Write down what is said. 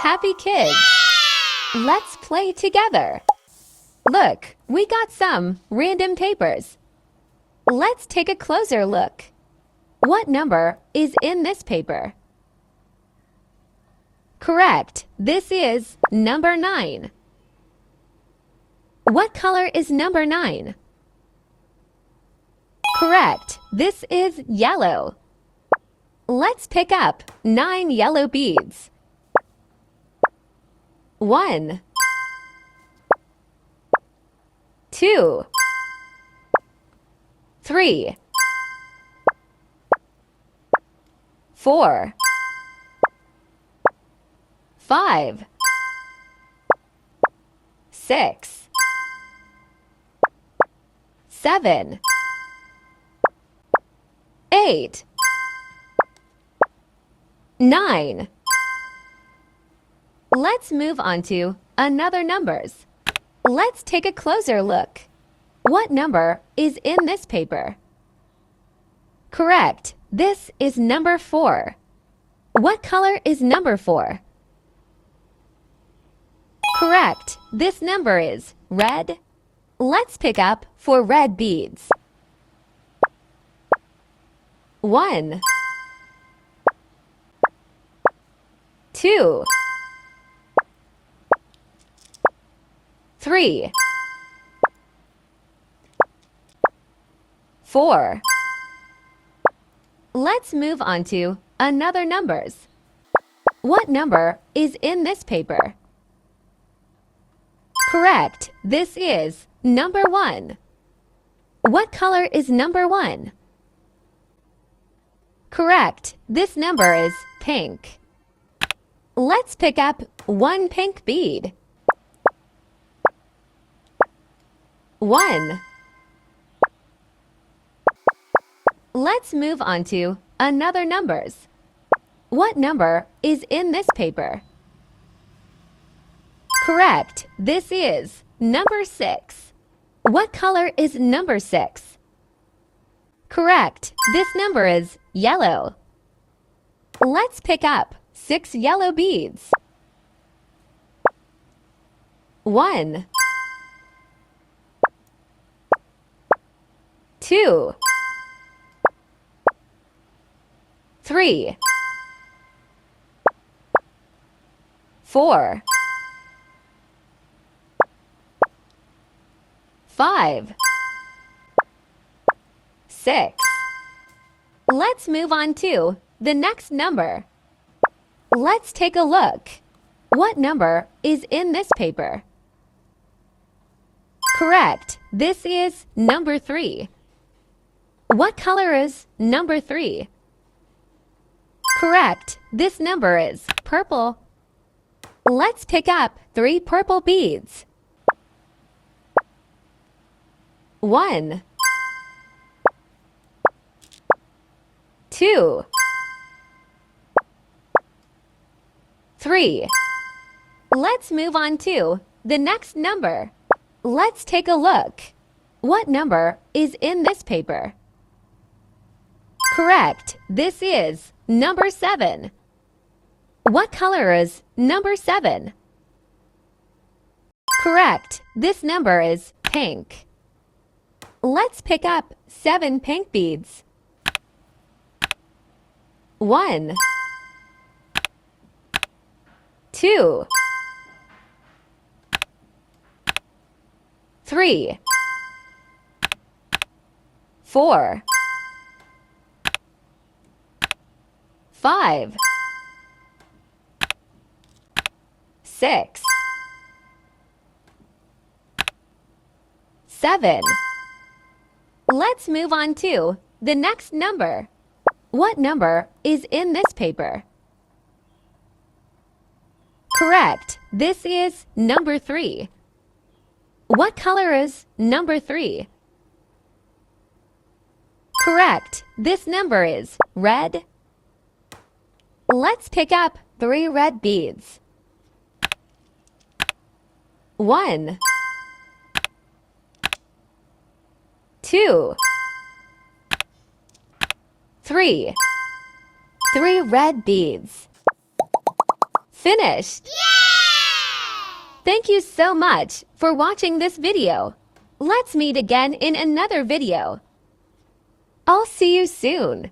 Happy kids! Let's play together. Look, we got some random papers. Let's take a closer look. What number is in this paper? Correct. This is number 9. What color is number 9? Correct. This is yellow. Let's pick up 9 yellow beads. 1, 2, 3, 4, 5, 6, 7, 8, 9. Let's move on to another numbers. Let's take a closer look. What number is in this paper? Correct. This is number 4. What color is number 4? Correct. This number is red. Let's pick up 4 red beads. 1, 2, 3, 4. Let's move on to another numbers. What number is in this paper? Correct. This is number 1. What color is number 1? Correct. This number is pink. Let's pick up 1 pink bead. 1. Let's move on to another numbers. What number is in this paper? Correct. This is number 6. What color is number 6? Correct. This number is yellow. Let's pick up 6 yellow beads. 1, 2, 3, 4, 5, 6. Let's move on to the next number. Let's take a look. What number is in this paper? Correct. This is number 3. What color is number 3? Correct. This number is purple. Let's pick up 3 purple beads. 1, 2, 3. Let's move on to the next number. Let's take a look. What number is in this paper? Correct. This is number 7. What color is number 7? Correct. This number is pink. Let's pick up 7 pink beads. 1, 2, 3, 4, 5, 6, 7. Let's move on to the next number. What number is in this paper? Correct. This is number 3. What color is number 3? Correct. This number is red. Let's pick up 3 red beads. 1, 2, 3. 3 red beads. Finished! Thank you so much for watching this video. Let's meet again in another video. I'll see you soon.